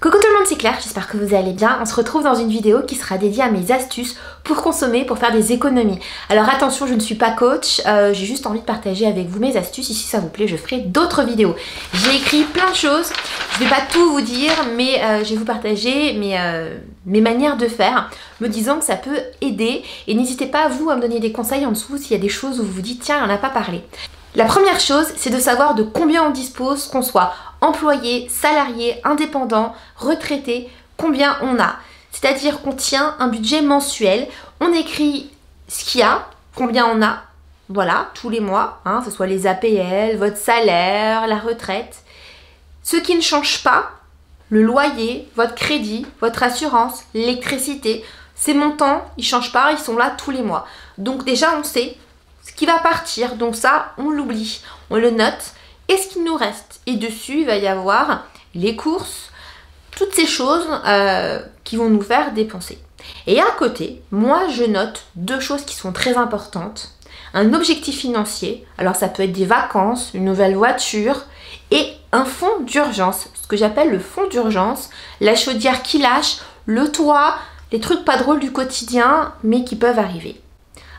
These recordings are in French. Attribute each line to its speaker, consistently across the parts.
Speaker 1: Coucou tout le monde, c'est Claire, j'espère que vous allez bien. On se retrouve dans une vidéo qui sera dédiée à mes astuces pour consommer, pour faire des économies. Alors attention, je ne suis pas coach, j'ai juste envie de partager avec vous mes astuces. Et si ça vous plaît, je ferai d'autres vidéos. J'ai écrit plein de choses, je ne vais pas tout vous dire, mais je vais vous partager mes manières de faire, me disant que ça peut aider. Et n'hésitez pas vous à me donner des conseils en dessous s'il y a des choses où vous vous dites tiens, on n'en a pas parlé. La première chose, c'est de savoir de combien on dispose, qu'on soit employé, salarié, indépendant, retraité, combien on a. C'est-à-dire qu'on tient un budget mensuel, on écrit ce qu'il y a, combien on a, voilà, tous les mois, que ce soit les APL, votre salaire, la retraite. Ce qui ne change pas, le loyer, votre crédit, votre assurance, l'électricité, ces montants, ils ne changent pas, ils sont là tous les mois. Donc déjà, on sait ce qui va partir, donc ça, on l'oublie, on le note. Et ce qu'il nous reste. Et dessus, il va y avoir les courses, toutes ces choses qui vont nous faire dépenser. Et à côté, moi, je note deux choses qui sont très importantes. Un objectif financier, alors ça peut être des vacances, une nouvelle voiture, et un fonds d'urgence, ce que j'appelle le fonds d'urgence, la chaudière qui lâche, le toit, les trucs pas drôles du quotidien, mais qui peuvent arriver.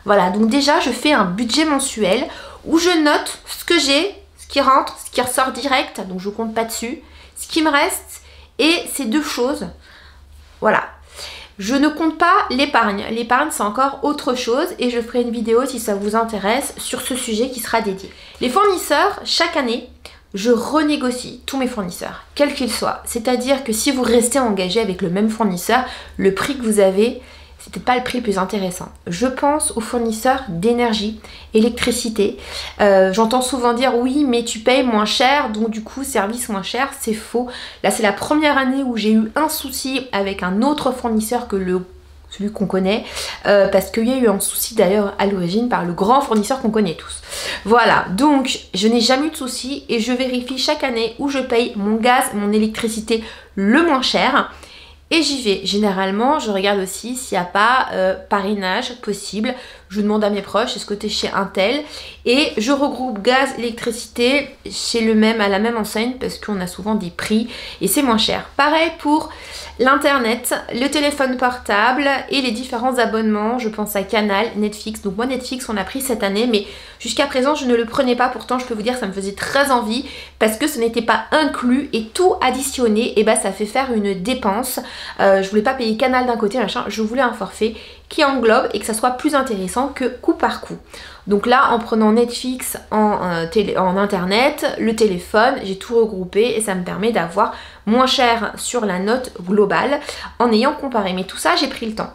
Speaker 1: Voilà, donc déjà, je fais un budget mensuel où je note ce que j'ai, qui rentre, ce qui ressort direct, donc je ne compte pas dessus, ce qui me reste, et ces deux choses, voilà. Je ne compte pas l'épargne. L'épargne, c'est encore autre chose, et je ferai une vidéo si ça vous intéresse sur ce sujet qui sera dédié. Les fournisseurs, chaque année, je renégocie tous mes fournisseurs, quels qu'ils soient. C'est-à-dire que si vous restez engagé avec le même fournisseur, le prix que vous avez, c'est peut-être pas le prix le plus intéressant. Je pense aux fournisseurs d'énergie, électricité. J'entends souvent dire oui, mais tu payes moins cher, donc du coup service moins cher. C'est faux. Là, c'est la première année où j'ai eu un souci avec un autre fournisseur que celui qu'on connaît, parce qu'il y a eu un souci d'ailleurs à l'origine par le grand fournisseur qu'on connaît tous. Voilà, donc je n'ai jamais eu de souci et je vérifie chaque année où je paye mon gaz, mon électricité le moins cher. Et j'y vais. Généralement, je regarde aussi s'il n'y a pas parrainage possible. Je demande à mes proches, est-ce que tu es chez un tel? Et je regroupe gaz, électricité à la même enseigne parce qu'on a souvent des prix et c'est moins cher. Pareil pour l'internet, le téléphone portable et les différents abonnements. Je pense à Canal, Netflix. Donc moi, Netflix, on a pris cette année, mais jusqu'à présent, je ne le prenais pas. Pourtant, je peux vous dire, ça me faisait très envie parce que ce n'était pas inclus et tout additionné, et ça fait faire une dépense. Je voulais pas payer Canal d'un côté, machin. Je voulais un forfait qui englobe et que ça soit plus intéressant que coup par coup. Donc là, en prenant Netflix en internet, le téléphone, j'ai tout regroupé et ça me permet d'avoir moins cher sur la note globale en ayant comparé. Mais tout ça, j'ai pris le temps.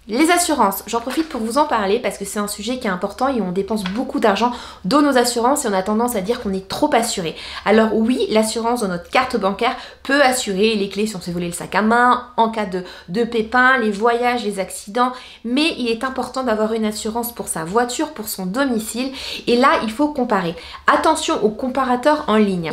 Speaker 1: Les assurances, j'en profite pour vous en parler parce que c'est un sujet qui est important et on dépense beaucoup d'argent dans nos assurances et on a tendance à dire qu'on est trop assuré. Alors oui, l'assurance dans notre carte bancaire peut assurer les clés si on s'est volé le sac à main, en cas de pépins, les voyages, les accidents, mais il est important d'avoir une assurance pour sa voiture, pour son domicile, et là il faut comparer. Attention aux comparateurs en ligne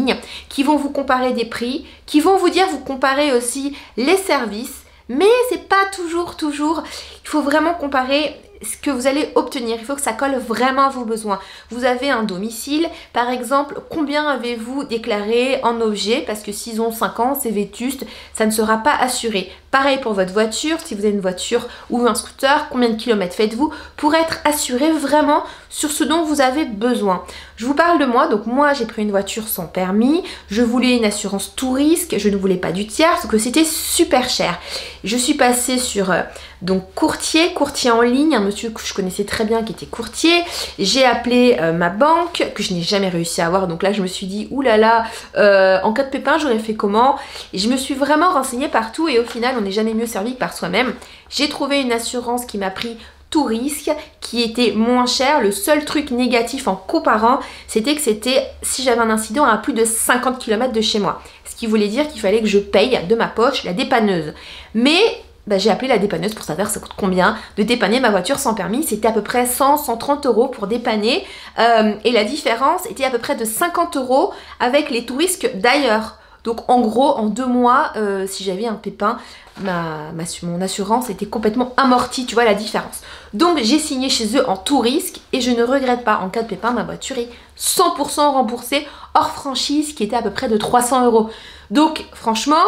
Speaker 1: qui vont vous comparer des prix, qui vont vous dire vous comparer aussi les services. Mais c'est pas toujours, il faut vraiment comparer ce que vous allez obtenir, il faut que ça colle vraiment à vos besoins. Vous avez un domicile, par exemple, combien avez-vous déclaré en objet? Parce que s'ils ont 5 ans, c'est vétuste, ça ne sera pas assuré. Pareil pour votre voiture, si vous avez une voiture ou un scooter, combien de kilomètres faites-vous pour être assuré vraiment sur ce dont vous avez besoin. Je vous parle de moi, donc moi j'ai pris une voiture sans permis, je voulais une assurance tout risque, je ne voulais pas du tiers, parce que c'était super cher. Je suis passée sur donc courtier en ligne, un monsieur que je connaissais très bien qui était courtier. J'ai appelé ma banque, que je n'ai jamais réussi à avoir, donc là je me suis dit oulala, en cas de pépin j'aurais fait comment? Et je me suis vraiment renseignée partout et au final on n'est jamais mieux servi que par soi-même. J'ai trouvé une assurance qui m'a pris tout risque, qui était moins cher. Le seul truc négatif en comparant, c'était que c'était si j'avais un incident à plus de 50 km de chez moi. Ce qui voulait dire qu'il fallait que je paye de ma poche la dépanneuse. Mais j'ai appelé la dépanneuse pour savoir ça coûte combien de dépanner ma voiture sans permis. C'était à peu près 100-130 € pour dépanner. Et la différence était à peu près de 50 € avec les tout risques d'ailleurs. Donc en gros, en 2 mois, si j'avais un pépin, mon assurance était complètement amortie, tu vois la différence. Donc j'ai signé chez eux en tout risque et je ne regrette pas. En cas de pépin, ma voiture est 100% remboursée hors franchise qui était à peu près de 300 €. Donc franchement,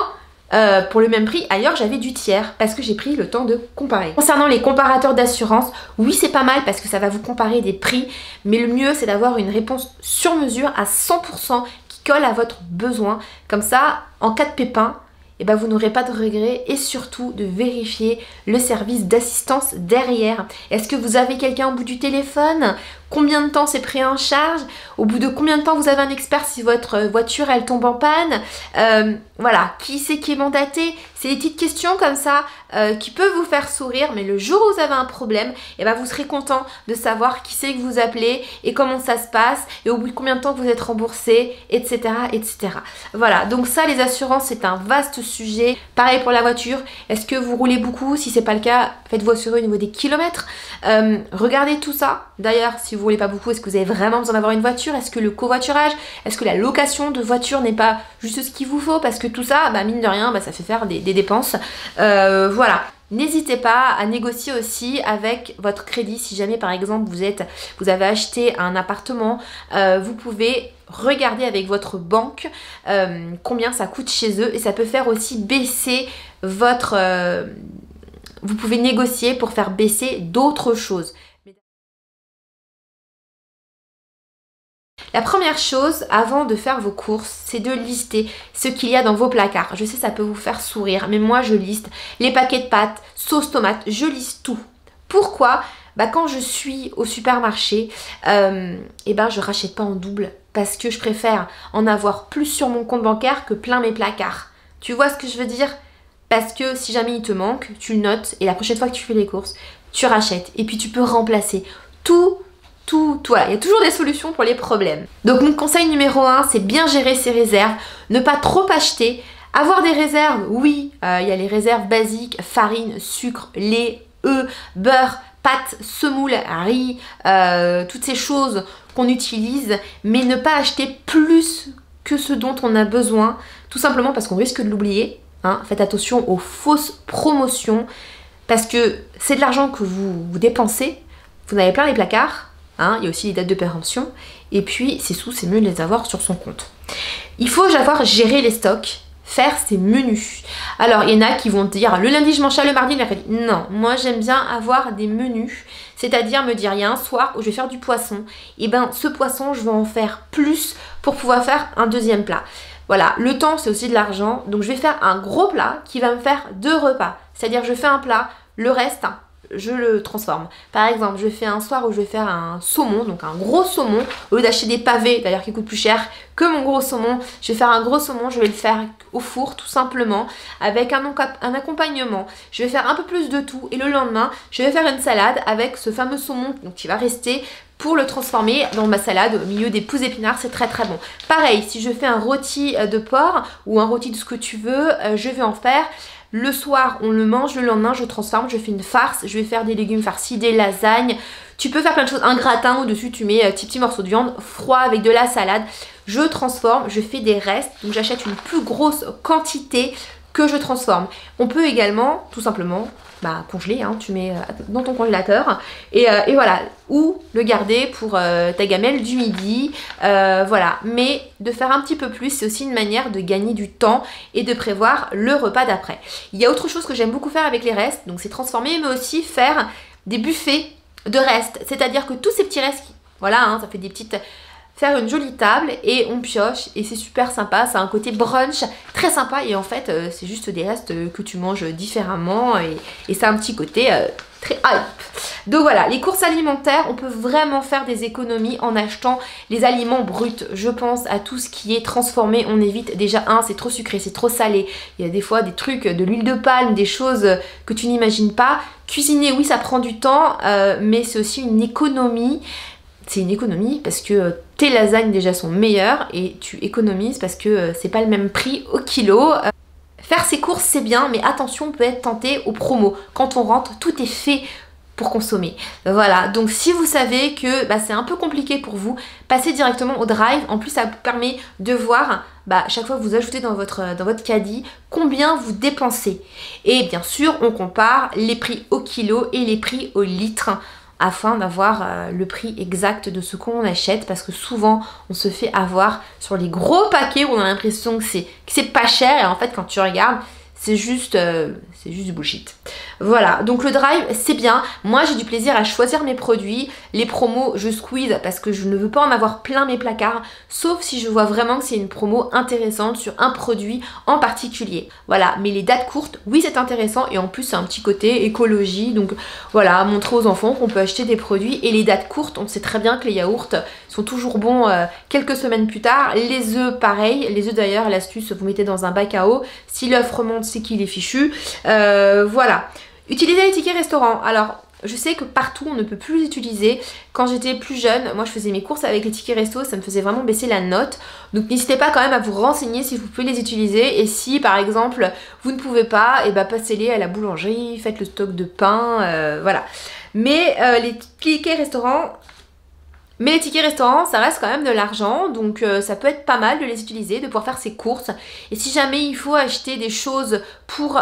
Speaker 1: pour le même prix ailleurs j'avais du tiers parce que j'ai pris le temps de comparer. Concernant les comparateurs d'assurance, oui c'est pas mal parce que ça va vous comparer des prix, mais le mieux c'est d'avoir une réponse sur mesure à 100% qui colle à votre besoin. Comme ça, en cas de pépin, et ben vous n'aurez pas de regrets et surtout de vérifier le service d'assistance derrière. Est-ce que vous avez quelqu'un au bout du téléphone? Combien de temps c'est pris en charge? Au bout de combien de temps vous avez un expert si votre voiture elle tombe en panne? Voilà, qui c'est qui est mandaté? C'est des petites questions comme ça qui peuvent vous faire sourire, mais le jour où vous avez un problème, et ben vous serez content de savoir qui c'est que vous appelez et comment ça se passe et au bout de combien de temps vous êtes remboursé, etc. etc. Voilà, donc ça les assurances c'est un vaste sujet. Pareil pour la voiture, est-ce que vous roulez beaucoup? Si c'est pas le cas, faites-vous assurer au niveau des kilomètres. Regardez tout ça. D'ailleurs, si vous roulez pas beaucoup, est-ce que vous avez vraiment besoin d'avoir une voiture? Est-ce que le covoiturage, est-ce que la location de voiture n'est pas juste ce qu'il vous faut? Parce que tout ça, bah, mine de rien, bah, ça fait faire des dépenses. Voilà. N'hésitez pas à négocier aussi avec votre crédit. Si jamais par exemple vous avez acheté un appartement, vous pouvez regarder avec votre banque combien ça coûte chez eux et ça peut faire aussi baisser votre... vous pouvez négocier pour faire baisser d'autres choses. La première chose, avant de faire vos courses, c'est de lister ce qu'il y a dans vos placards. Je sais, ça peut vous faire sourire, mais moi je liste les paquets de pâtes, sauce tomate, je liste tout. Pourquoi? Bah, quand je suis au supermarché, et ben je rachète pas en double parce que je préfère en avoir plus sur mon compte bancaire que plein mes placards. Tu vois ce que je veux dire? Parce que si jamais il te manque, tu le notes et la prochaine fois que tu fais les courses, tu rachètes et puis tu peux remplacer tout. Voilà, il y a toujours des solutions pour les problèmes. Donc mon conseil numéro 1, c'est bien gérer ses réserves, ne pas trop acheter, avoir des réserves, oui, il y a les réserves basiques, farine, sucre, lait, œufs, beurre, pâtes, semoule, riz, toutes ces choses qu'on utilise, mais ne pas acheter plus que ce dont on a besoin, tout simplement parce qu'on risque de l'oublier. Hein. Faites attention aux fausses promotions, parce que c'est de l'argent que vous dépensez, vous en avez plein les placards. Hein, il y a aussi les dates de péremption. Et puis, ces sous, c'est mieux de les avoir sur son compte. Il faut savoir gérer les stocks, faire ses menus. Alors, il y en a qui vont dire, le lundi, je mange ça, le mardi, le mercredi. Non, moi, j'aime bien avoir des menus. C'est-à-dire me dire, il y a un soir où je vais faire du poisson. Et ben, ce poisson, je vais en faire plus pour pouvoir faire un deuxième plat. Voilà, le temps, c'est aussi de l'argent. Donc, je vais faire un gros plat qui va me faire 2 repas. C'est-à-dire, je fais un plat, le reste... je le transforme. Par exemple, je fais un soir où je vais faire un saumon, donc un gros saumon, au lieu d'acheter des pavés, d'ailleurs qui coûtent plus cher que mon gros saumon, je vais faire un gros saumon, je vais le faire au four tout simplement, avec un accompagnement. Je vais faire un peu plus de tout et le lendemain, je vais faire une salade avec ce fameux saumon donc, qui va rester pour le transformer dans ma salade au milieu des pousses d'épinards, c'est très très bon. Pareil, si je fais un rôti de porc ou un rôti de ce que tu veux, je vais en faire. Le soir, on le mange, le lendemain, je transforme, je fais une farce, je vais faire des légumes farcis, des lasagnes. Tu peux faire plein de choses, un gratin au-dessus, tu mets petits morceaux de viande, froid avec de la salade. Je transforme, je fais des restes, donc j'achète une plus grosse quantité que je transforme. On peut également, tout simplement, congeler, hein, tu mets dans ton congélateur et voilà, ou le garder pour ta gamelle du midi, voilà, mais de faire un petit peu plus, c'est aussi une manière de gagner du temps et de prévoir le repas d'après. Il y a autre chose que j'aime beaucoup faire avec les restes, donc c'est transformer, mais aussi faire des buffets de restes, c'est-à-dire que tous ces petits restes, voilà, hein, ça fait des petites... faire une jolie table et on pioche et c'est super sympa, ça a un côté brunch très sympa et en fait c'est juste des restes que tu manges différemment et ça a un petit côté très hype. Donc voilà, les courses alimentaires, on peut vraiment faire des économies en achetant les aliments bruts. Je pense à tout ce qui est transformé, on évite déjà c'est trop sucré, c'est trop salé. Il y a des fois des trucs, de l'huile de palme, des choses que tu n'imagines pas. Cuisiner, oui, ça prend du temps, mais c'est aussi une économie. C'est une économie parce que tes lasagnes déjà sont meilleures et tu économises parce que c'est pas le même prix au kilo. Faire ses courses c'est bien, mais attention, on peut être tenté aux promos. Quand on rentre, tout est fait pour consommer. Voilà, donc si vous savez que c'est un peu compliqué pour vous, passez directement au Drive. En plus, ça vous permet de voir chaque fois que vous ajoutez dans votre caddie combien vous dépensez. Et bien sûr, on compare les prix au kilo et les prix au litre, afin d'avoir le prix exact de ce qu'on achète, parce que souvent on se fait avoir sur les gros paquets où on a l'impression que c'est pas cher et en fait quand tu regardes c'est juste du bullshit. Voilà, donc le drive c'est bien. Moi j'ai du plaisir à choisir mes produits. Les promos je squeeze parce que je ne veux pas en avoir plein mes placards, sauf si je vois vraiment que c'est une promo intéressante sur un produit en particulier. Voilà, mais les dates courtes, oui c'est intéressant et en plus c'est un petit côté écologie. Donc voilà, montrer aux enfants qu'on peut acheter des produits. Et les dates courtes, on sait très bien que les yaourts sont toujours bons quelques semaines plus tard. Les œufs pareil, les œufs d'ailleurs l'astuce vous mettez dans un bac à eau. Si l'œuf remonte c'est qu'il est fichu. Voilà. Utilisez les tickets restaurants. Alors, je sais que partout on ne peut plus les utiliser. Quand j'étais plus jeune, moi je faisais mes courses avec les tickets resto, ça me faisait vraiment baisser la note. Donc n'hésitez pas quand même à vous renseigner si vous pouvez les utiliser. Et si par exemple vous ne pouvez pas, et bah passez-les à la boulangerie, faites le stock de pain, voilà. Mais les tickets restaurants... Mais les tickets restaurants, ça reste quand même de l'argent, donc ça peut être pas mal de les utiliser, de pouvoir faire ses courses. Et si jamais il faut acheter des choses pour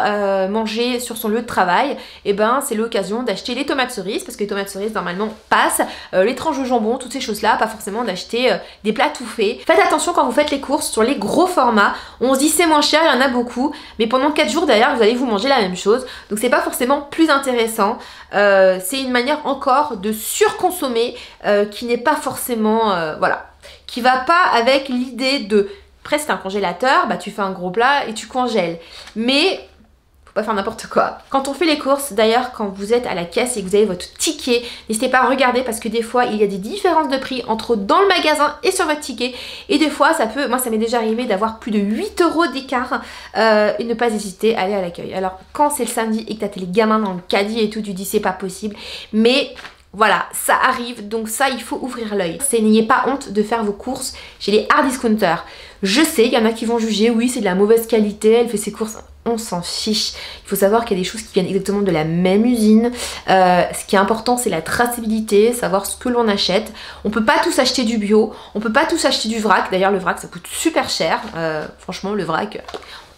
Speaker 1: manger sur son lieu de travail, et ben c'est l'occasion d'acheter les tomates cerises, parce que les tomates cerises normalement passent, les tranches de jambon, toutes ces choses-là, pas forcément d'acheter des plats tout faits. Faites attention quand vous faites les courses sur les gros formats, on se dit c'est moins cher, il y en a beaucoup, mais pendant 4 jours derrière vous allez vous manger la même chose, donc c'est pas forcément plus intéressant. C'est une manière encore de surconsommer qui n'est pas forcément, voilà, qui va pas avec l'idée de, presque un congélateur, bah tu fais un gros plat et tu congèles. Mais faut pas faire n'importe quoi. Quand on fait les courses, d'ailleurs quand vous êtes à la caisse et que vous avez votre ticket, n'hésitez pas à regarder parce que des fois il y a des différences de prix entre dans le magasin et sur votre ticket. Et des fois ça peut, moi ça m'est déjà arrivé d'avoir plus de 8 € d'écart et ne pas hésiter à aller à l'accueil. Alors quand c'est le samedi et que t'as les gamins dans le caddie et tout, tu dis c'est pas possible, mais... Voilà, ça arrive, donc ça, il faut ouvrir l'œil. N'ayez pas honte de faire vos courses chez les hard discounters. Je sais, il y en a qui vont juger, oui, c'est de la mauvaise qualité, elle fait ses courses, on s'en fiche. Il faut savoir qu'il y a des choses qui viennent exactement de la même usine. Ce qui est important, c'est la traçabilité, savoir ce que l'on achète. On peut pas tous acheter du bio, on peut pas tous acheter du vrac. D'ailleurs, le vrac, ça coûte super cher. Franchement, le vrac,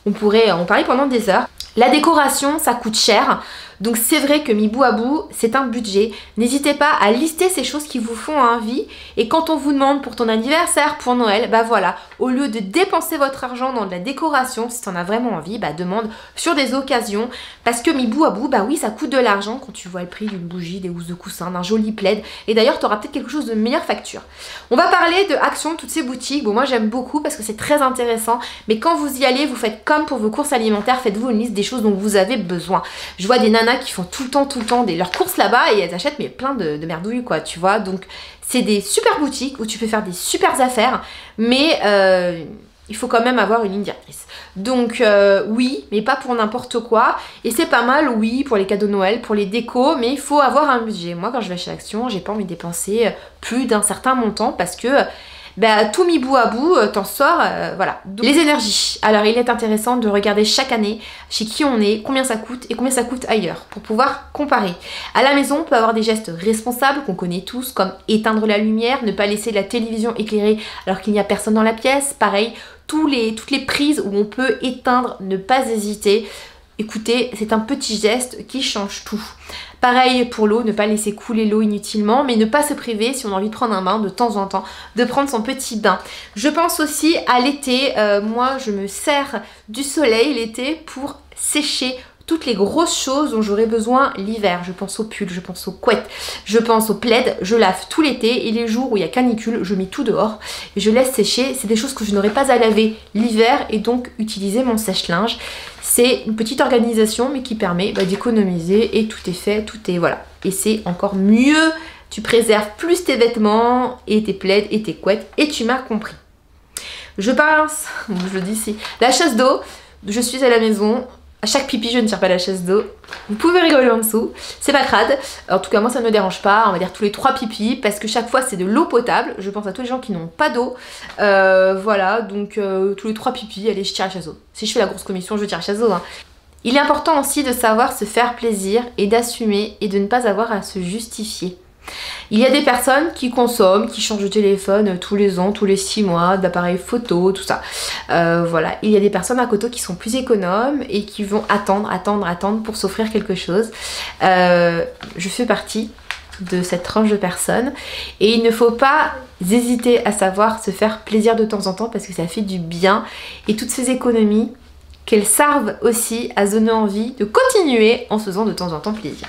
Speaker 1: on pourrait en parler pendant des heures. La décoration, ça coûte cher. Donc c'est vrai que mis bout à bout, c'est un budget. N'hésitez pas à lister ces choses qui vous font envie. Et quand on vous demande pour ton anniversaire, pour Noël, bah voilà, au lieu de dépenser votre argent dans de la décoration, si tu en as vraiment envie, bah demande sur des occasions. Parce que mis bout à bout, bah oui, ça coûte de l'argent quand tu vois le prix d'une bougie, des housses de coussin, d'un joli plaid. Et d'ailleurs, tu auras peut-être quelque chose de meilleure facture. On va parler de Action, toutes ces boutiques. Bon, moi j'aime beaucoup parce que c'est très intéressant. Mais quand vous y allez, vous faites comme pour vos courses alimentaires, faites-vous une liste des choses dont vous avez besoin. Je vois des nanas qui font tout le temps leurs courses là-bas et elles achètent mais plein de merdouilles quoi, tu vois. Donc c'est des super boutiques où tu peux faire des super affaires, mais il faut quand même avoir une ligne directrice. Donc oui, mais pas pour n'importe quoi. Et c'est pas mal, oui, pour les cadeaux de Noël, pour les décos, mais il faut avoir un budget. Moi quand je vais chez Action, j'ai pas envie de dépenser plus d'un certain montant parce que bah, tout mis bout à bout, t'en sors, voilà. Donc, les énergies. Alors il est intéressant de regarder chaque année chez qui on est, combien ça coûte et combien ça coûte ailleurs pour pouvoir comparer. À la maison, on peut avoir des gestes responsables qu'on connaît tous comme éteindre la lumière, ne pas laisser la télévision éclairée alors qu'il n'y a personne dans la pièce. Pareil, toutes les prises où on peut éteindre, ne pas hésiter. Écoutez, c'est un petit geste qui change tout. Pareil pour l'eau, ne pas laisser couler l'eau inutilement, mais ne pas se priver si on a envie de prendre un bain de temps en temps, de prendre son petit bain. Je pense aussi à l'été, moi je me sers du soleil l'été pour sécher toutes les grosses choses dont j'aurais besoin l'hiver. Je pense aux pulls, je pense aux couettes, je pense aux plaids, je lave tout l'été et les jours où il y a canicule, je mets tout dehors et je laisse sécher. C'est des choses que je n'aurais pas à laver l'hiver et donc utiliser mon sèche-linge. C'est une petite organisation mais qui permet d'économiser et tout est fait, tout est voilà. Et c'est encore mieux, tu préserves plus tes vêtements et tes plaids et tes couettes et tu m'as compris. Je pense, je le dis ici, la chasse d'eau, je suis à la maison. À chaque pipi, je ne tire pas la chasse d'eau. Vous pouvez rigoler en dessous, c'est pas crade. En tout cas, moi ça ne me dérange pas. On va dire tous les 3 pipis parce que chaque fois c'est de l'eau potable. Je pense à tous les gens qui n'ont pas d'eau. Voilà, donc tous les 3 pipis, allez, je tire la chasse d'eau. Si je fais la grosse commission, je tire la chasse d'eau. Hein. Il est important aussi de savoir se faire plaisir et d'assumer et de ne pas avoir à se justifier. Il y a des personnes qui consomment, qui changent de téléphone tous les ans, tous les 6 mois, d'appareil photo, tout ça. Voilà, il y a des personnes à côté qui sont plus économes et qui vont attendre pour s'offrir quelque chose. Je fais partie de cette tranche de personnes et il ne faut pas hésiter à savoir se faire plaisir de temps en temps parce que ça fait du bien et toutes ces économies, qu'elles servent aussi à se donner envie de continuer en se faisant de temps en temps plaisir.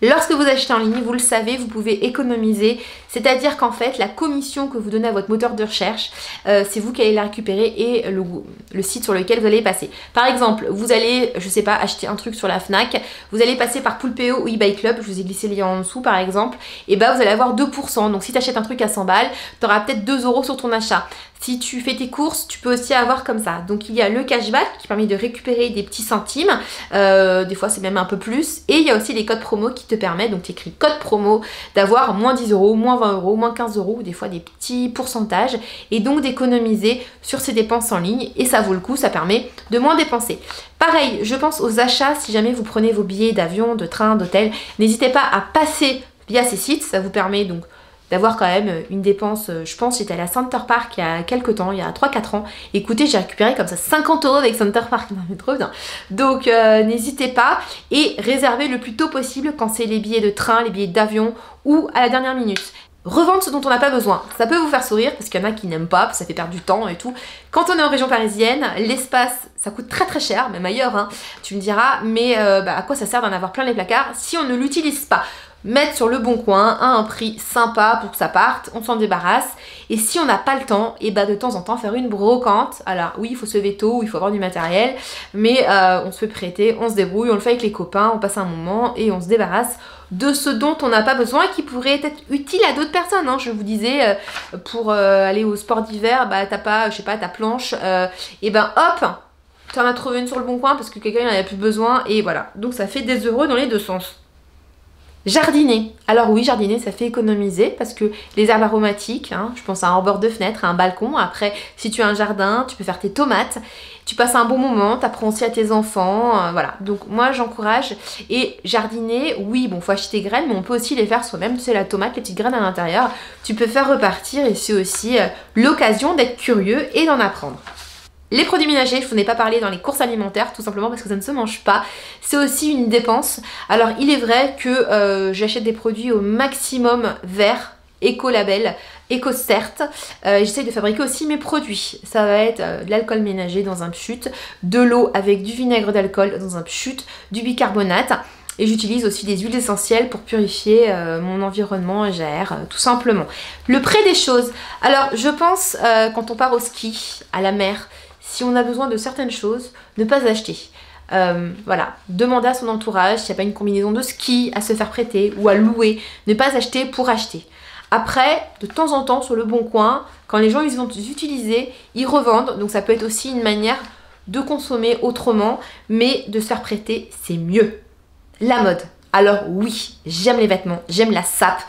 Speaker 1: Lorsque vous achetez en ligne, vous le savez, vous pouvez économiser, c'est-à-dire qu'en fait, la commission que vous donnez à votre moteur de recherche, c'est vous qui allez la récupérer et le site sur lequel vous allez passer. Par exemple, vous allez, je sais pas, acheter un truc sur la Fnac, vous allez passer par Poulpeo ou eBay Club, je vous ai glissé le lien en dessous par exemple, et bah vous allez avoir 2%. Donc si tu achètes un truc à 100 balles, tu auras peut-être 2 € sur ton achat. Si tu fais tes courses, tu peux aussi avoir comme ça. Donc il y a le cashback qui permet de récupérer des petits centimes, des fois c'est même un peu plus, et il y a aussi les codes promo qui te permettent, donc tu écris code promo, d'avoir moins 10 €, moins 20 €, moins 15 €, des fois des petits pourcentages, et donc d'économiser sur ces dépenses en ligne, et ça vaut le coup, ça permet de moins dépenser. Pareil, je pense aux achats, si jamais vous prenez vos billets d'avion, de train, d'hôtel, n'hésitez pas à passer via ces sites, ça vous permet donc d'avoir quand même une dépense. Je pense j'étais allée à Center Park il y a quelques temps, il y a 3-4 ans. Écoutez, j'ai récupéré comme ça 50 € avec Center Park, non mais trop bien. Donc n'hésitez pas et réservez le plus tôt possible quand c'est les billets de train, les billets d'avion ou à la dernière minute. Revendre ce dont on n'a pas besoin, ça peut vous faire sourire parce qu'il y en a qui n'aiment pas, parce que ça fait perdre du temps et tout. Quand on est en région parisienne, l'espace, ça coûte très cher, même ailleurs, hein, tu me diras, mais à quoi ça sert d'en avoir plein les placards si on ne l'utilise pas? Mettre sur le bon coin à un prix sympa pour que ça parte, on s'en débarrasse. Et si on n'a pas le temps, et bah de temps en temps faire une brocante. Alors oui, il faut se lever tôt, il faut avoir du matériel, mais on se fait prêter, on se débrouille, on le fait avec les copains, on passe un moment et on se débarrasse de ce dont on n'a pas besoin et qui pourrait être utile à d'autres personnes. Hein. Je vous disais, pour aller au sport d'hiver, bah t'as pas, je sais pas, ta planche, et ben hop, tu en as trouvé une sur le bon coin parce que quelqu'un n'en avait plus besoin et voilà. Donc ça fait des euros dans les deux sens. Jardiner. Alors oui, jardiner, ça fait économiser parce que les herbes aromatiques, hein, je pense à un bord de fenêtre, à un balcon. Après, si tu as un jardin, tu peux faire tes tomates. Tu passes un bon moment, t'apprends aussi à tes enfants, voilà. Donc moi, j'encourage. Et jardiner, oui, bon, faut acheter des graines, mais on peut aussi les faire soi-même. Tu sais, la tomate, les petites graines à l'intérieur, tu peux faire repartir et c'est aussi l'occasion d'être curieux et d'en apprendre. Les produits ménagers, je vous en ai pas parlé dans les courses alimentaires, tout simplement parce que ça ne se mange pas. C'est aussi une dépense. Alors il est vrai que j'achète des produits au maximum verts, éco-label, éco-cert. J'essaye de fabriquer aussi mes produits. Ça va être de l'alcool ménager dans un pchut, de l'eau avec du vinaigre d'alcool dans un pchut, du bicarbonate. Et j'utilise aussi des huiles essentielles pour purifier mon environnement et j'aère, tout simplement. Le prix des choses. Alors je pense quand on part au ski, à la mer, si on a besoin de certaines choses, ne pas acheter. Voilà, demander à son entourage s'il n'y a pas une combinaison de ski à se faire prêter ou à louer. Ne pas acheter pour acheter. Après, de temps en temps, sur le bon coin, quand les gens ils vont utiliser, ils revendent. Donc ça peut être aussi une manière de consommer autrement, mais de se faire prêter, c'est mieux. La mode. Alors oui, j'aime les vêtements, j'aime la sape.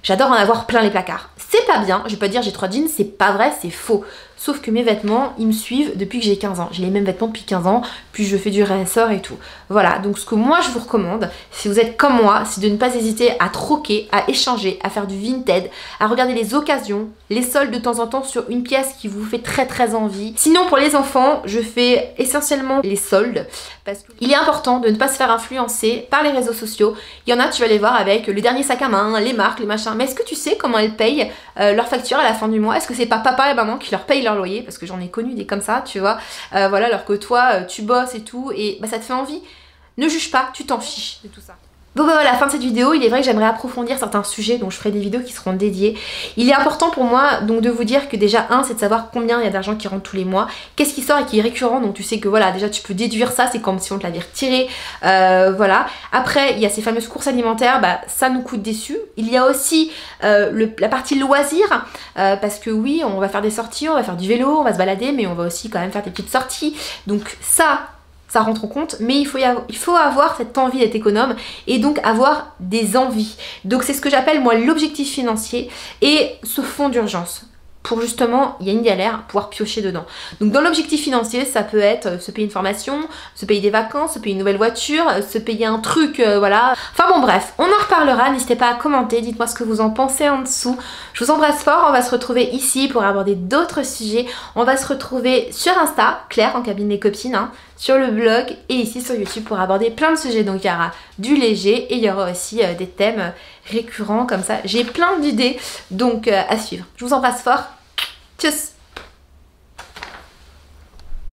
Speaker 1: J'adore en avoir plein les placards. C'est pas bien, je vais pas dire j'ai 3 jeans, c'est pas vrai, c'est faux. Sauf que mes vêtements, ils me suivent depuis que j'ai 15 ans. J'ai les mêmes vêtements depuis 15 ans, puis je fais du ressort et tout. Voilà, donc ce que moi je vous recommande, si vous êtes comme moi, c'est de ne pas hésiter à troquer, à échanger, à faire du vintage, à regarder les occasions, les soldes de temps en temps sur une pièce qui vous fait très envie. Sinon pour les enfants, je fais essentiellement les soldes parce qu'il est important de ne pas se faire influencer par les réseaux sociaux. Il y en a, tu vas les voir avec le dernier sac à main, les marques, les machins. Mais est-ce que tu sais comment elles payent leur facture à la fin du mois? Est-ce que c'est pas papa et maman qui leur payent leur loyer? Parce que j'en ai connu des comme ça, tu vois. Voilà, alors que toi, tu bosses et tout, et bah, ça te fait envie. Ne juge pas, tu t'en fiches de tout ça. Bon bah voilà, fin de cette vidéo, il est vrai que j'aimerais approfondir certains sujets dont je ferai des vidéos qui seront dédiées. Il est important pour moi donc de vous dire que déjà c'est de savoir combien il y a d'argent qui rentre tous les mois, qu'est-ce qui sort et qui est récurrent, donc tu sais que voilà, déjà tu peux déduire ça, c'est comme si on te l'avait retiré, voilà. Après il y a ces fameuses courses alimentaires, bah ça nous coûte déçus. Il y a aussi la partie loisirs, parce que oui, on va faire des sorties, on va faire du vélo, on va se balader, mais on va aussi quand même faire des petites sorties, donc ça rentre en compte, mais il faut avoir cette envie d'être économe et donc avoir des envies. Donc c'est ce que j'appelle moi l'objectif financier et ce fonds d'urgence. Pour justement, il y a une galère, pouvoir piocher dedans. Donc dans l'objectif financier, ça peut être se payer une formation, se payer des vacances, se payer une nouvelle voiture, se payer un truc, voilà. Enfin bon bref, on en reparlera, n'hésitez pas à commenter, dites-moi ce que vous en pensez en dessous. Je vous embrasse fort, on va se retrouver ici pour aborder d'autres sujets. On va se retrouver sur Insta, Claire en cabine des copines, hein, sur le blog et ici sur YouTube pour aborder plein de sujets. Donc il y aura du léger et il y aura aussi des thèmes récurrents comme ça. J'ai plein d'idées donc à suivre. Je vous embrasse fort. Tchuss!